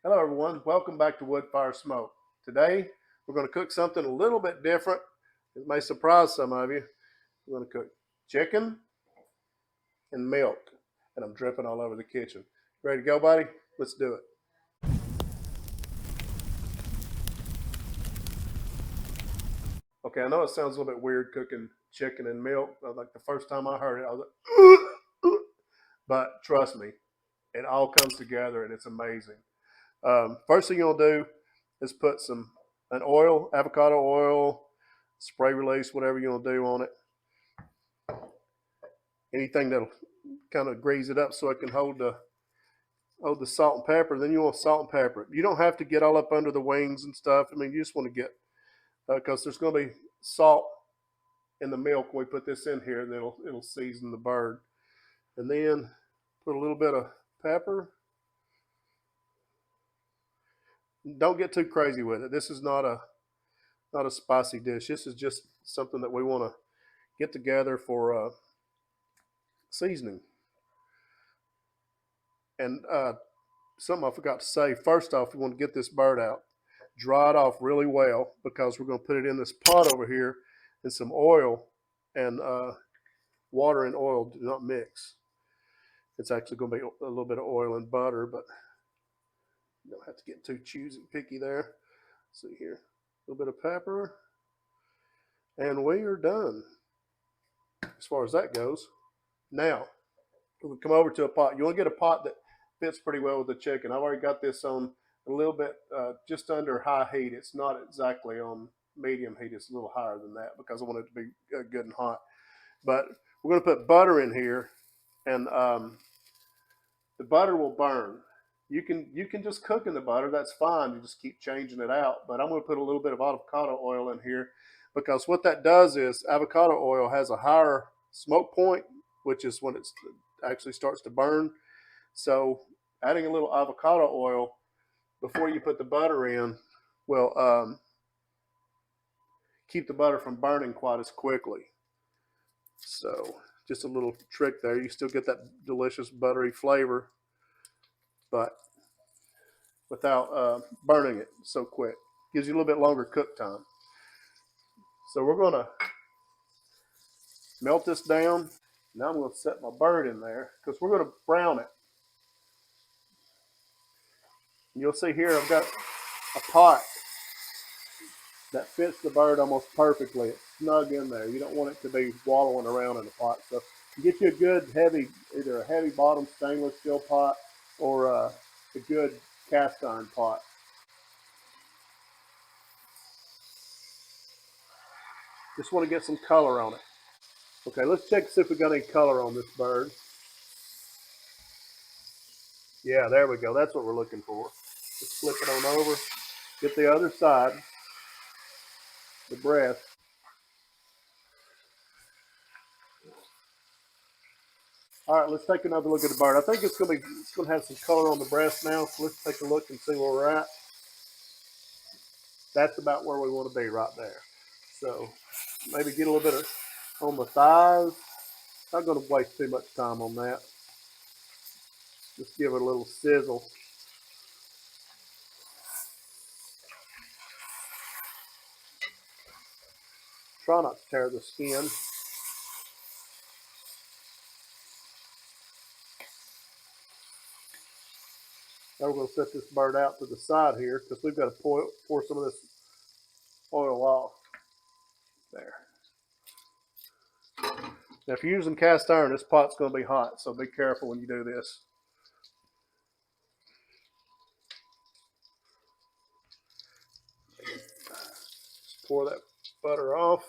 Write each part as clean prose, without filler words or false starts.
Hello everyone, welcome back to Wood Fire Smoke. Today we're going to cook something a little bit different. It may surprise some of you. We're going to cook chicken and milk, and I'm dripping all over the kitchen. Ready to go, buddy? Let's do it. Okay, I know it sounds a little bit weird cooking chicken and milk. Like the first time I heard it, I was like, but trust me, it all comes together and it's amazing. First thing you'll do is put an oil, avocado oil, spray release, whatever you want to do on it. Anything that'll kind of grease it up so it can hold the salt and pepper. Then you want salt and pepper. You don't have to get all up under the wings and stuff. I mean, you just want to get because there's going to be salt in the milk when we put this in here. It'll season the bird, and then put a little bit of pepper. Don't get too crazy with it. This is not a spicy dish. This is just something that we want to get together for seasoning. And something I forgot to say. First off, we want to get this bird out, dry it off really well because we're going to put it in this pot over here, and some oil and water and oil do not mix. It's actually going to be a little bit of oil and butter, but you don't have to get too choosy, picky there. Let's see here, a little bit of pepper, and we are done as far as that goes. Now, we come over to a pot. You want to get a pot that fits pretty well with the chicken. I've already got this on a little bit just under high heat. It's not exactly on medium heat. It's a little higher than that because I want it to be good and hot. But we're going to put butter in here, and the butter will burn. You can just cook in the butter. That's fine. You just keep changing it out. But I'm going to put a little bit of avocado oil in here because what that does is avocado oil has a higher smoke point, which is when it actually starts to burn. So adding a little avocado oil before you put the butter in will keep the butter from burning quite as quickly. So just a little trick there. You still get that delicious buttery flavor, but without burning it so quick. Gives you a little bit longer cook time. So we're going to melt this down. Now I'm going to set my bird in there because we're going to brown it. You'll see here I've got a pot that fits the bird almost perfectly. It's snug in there. You don't want it to be wallowing around in the pot. So you get you a good heavy, either a heavy bottom stainless steel pot or a good cast iron pot. Just want to get some color on it. Okay, let's check to see if we got any color on this bird. Yeah, there we go. That's what we're looking for. Just flip it on over. Get the other side, the breast. All right, let's take another look at the bird. I think it's going to have some color on the breast now. So let's take a look and see where we're at. That's about where we want to be right there. So maybe get a little bit on the thighs. Not going to waste too much time on that. Just give it a little sizzle. Try not to tear the skin. Now we're going to set this bird out to the side here because we've got to pour some of this oil off. There. Now, if you're using cast iron, this pot's going to be hot, so be careful when you do this. Just pour that butter off.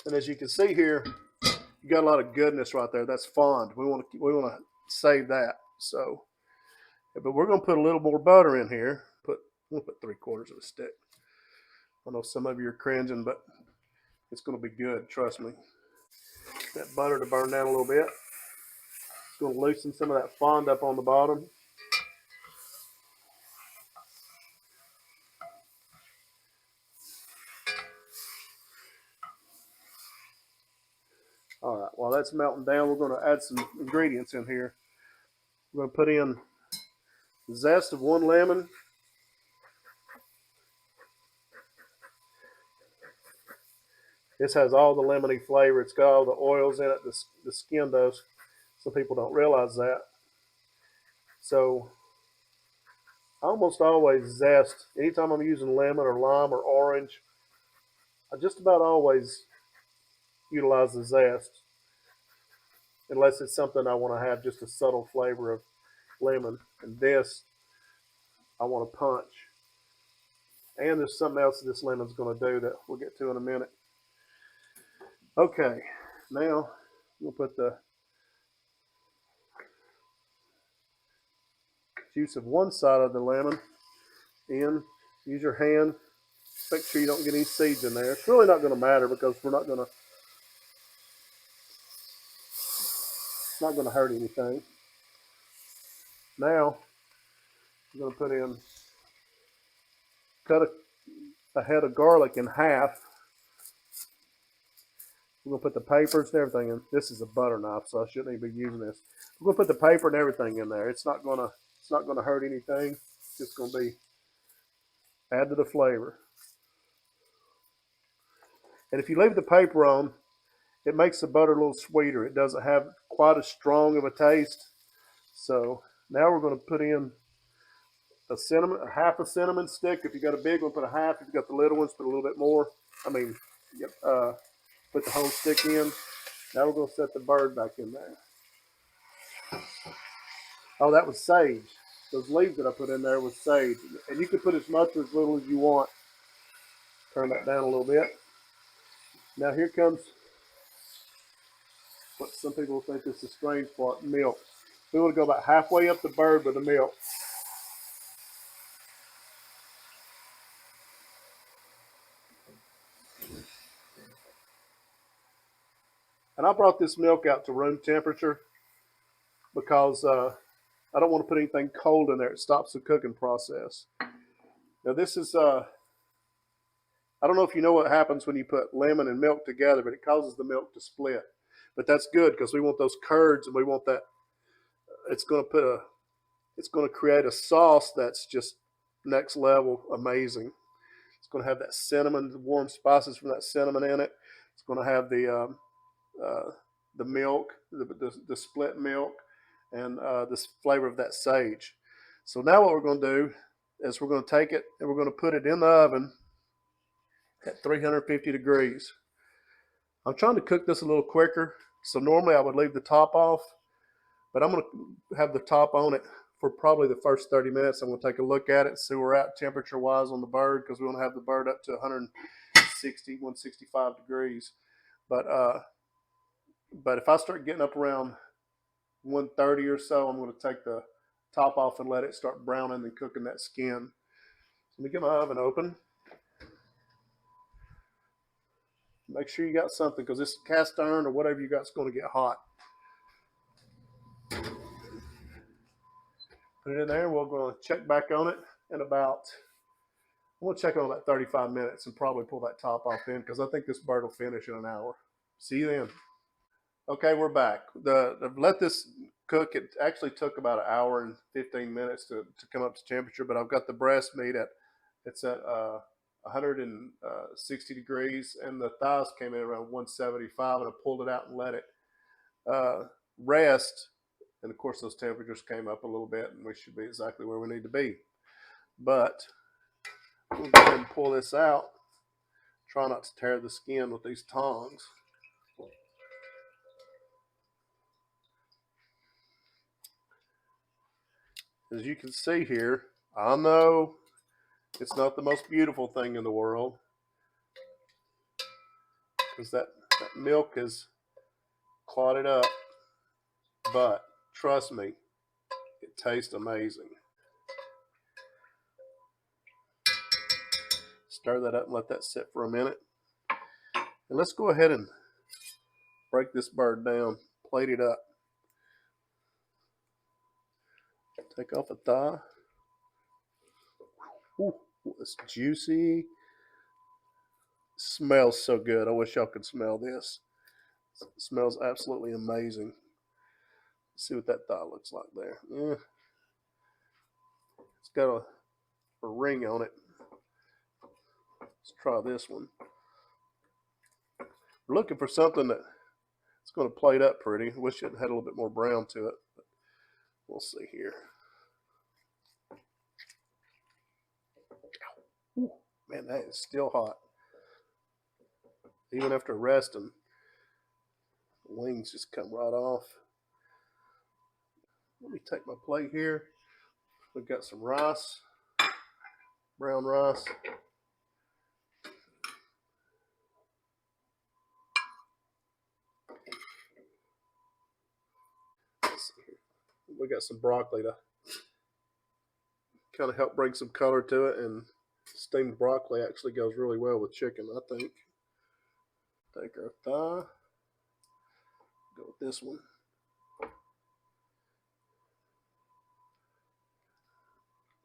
And as you can see here, you got a lot of goodness right there. That's fond. We want to save that. So, but we're going to put a little more butter in here. We'll put 3/4 of a stick. I know some of you are cringing, but it's going to be good. Trust me. That butter to burn down a little bit. It's going to loosen some of that fond up on the bottom. All right, while that's melting down, we're going to add some ingredients in here. We're going to put in zest of 1 lemon. This has all the lemony flavor. It's got all the oils in it. The skin does. Some people don't realize that. So I almost always zest. Anytime I'm using lemon or lime or orange, I just about always utilize the zest, unless it's something I want to have just a subtle flavor of lemon. And this, I want to punch. And there's something else this lemon's going to do that we'll get to in a minute. Okay, now we'll put the juice of one side of the lemon in. Use your hand. Make sure you don't get any seeds in there. It's really not going to matter because we're not going to. It's not going to hurt anything. Now we're going to put in. Cut a head of garlic in half. We're going to put the papers and everything in. This is a butter knife, so I shouldn't even be using this. We're going to put the paper and everything in there. It's not going to hurt anything. It's just going to be add to the flavor. And if you leave the paper on, it makes the butter a little sweeter. It doesn't have quite as strong of a taste. So now we're going to put in a half a cinnamon stick. If you got a big one, put a half. If you got the little ones, put a little bit more. Put the whole stick in. Now we're going to set the bird back in there. Oh, that was sage. Those leaves that I put in there was sage. And you can put as much or as little as you want. Turn that down a little bit. Now here comes what some people think is the strange part, milk. We want to go about halfway up the bird with the milk. And I brought this milk out to room temperature because I don't want to put anything cold in there. It stops the cooking process. Now this is, I don't know if you know what happens when you put lemon and milk together, but it causes the milk to split. But that's good because we want those curds and we want that, it's going to create a sauce that's just next level amazing. It's going to have that cinnamon, the warm spices from that cinnamon in it. It's going to have the milk, the split milk, and this flavor of that sage. So now what we're going to do is we're going to take it and we're going to put it in the oven at 350 degrees. I'm trying to cook this a little quicker, so normally I would leave the top off, but I'm going to have the top on it for probably the first 30 minutes. I'm going to take a look at it, see where we're at temperature-wise on the bird, because we want to have the bird up to 160, 165 degrees. But if I start getting up around 130 or so, I'm going to take the top off and let it start browning and cooking that skin. Let me get my oven open. Make sure you got something because this cast iron or whatever you got is going to get hot. Put it in there. We're going to check back on it in about, we'll check on about 35 minutes and probably pull that top off in because I think this bird will finish in an hour. See you then. Okay, we're back. Let this cook. It actually took about an hour and 15 minutes to come up to temperature, but I've got the breast meat it's at 160 degrees, and the thighs came in around 175, and I pulled it out and let it rest. And of course, those temperatures came up a little bit, and we should be exactly where we need to be. But we'll go ahead and pull this out. Try not to tear the skin with these tongs. As you can see here, I know it's not the most beautiful thing in the world because that milk is clotted up, but trust me, it tastes amazing. Stir that up and let that sit for a minute. And let's go ahead and break this bird down, plate it up. Take off a thigh. Ooh, it's juicy. Smells so good. I wish y'all could smell this. It smells absolutely amazing. Let's see what that thigh looks like there. It's got a ring on it. Let's try this one. We're looking for something that's going to plate up pretty. Wish it had a little bit more brown to it, but we'll see here. Ooh, man, that is still hot. Even after resting, the wings just come right off. Let me take my plate here. We've got some rice, brown rice. We got some broccoli to kind of help bring some color to it, and steamed broccoli actually goes really well with chicken, I think. Take our thigh, go with this one.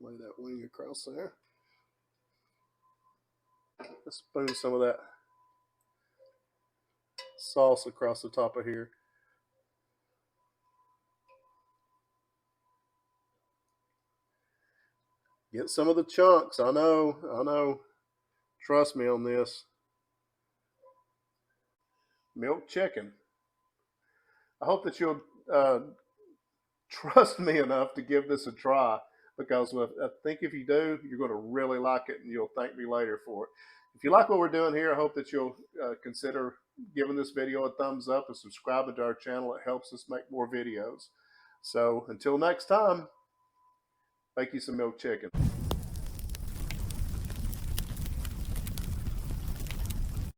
Lay that wing across there. Let's spoon some of that sauce across the top of here. Get some of the chunks. I know. Trust me on this. Milk chicken. I hope that you'll trust me enough to give this a try, because I think if you do, you're going to really like it, and you'll thank me later for it. If you like what we're doing here, I hope that you'll consider giving this video a thumbs up and subscribing to our channel. It helps us make more videos. So until next time, make you some milk chicken.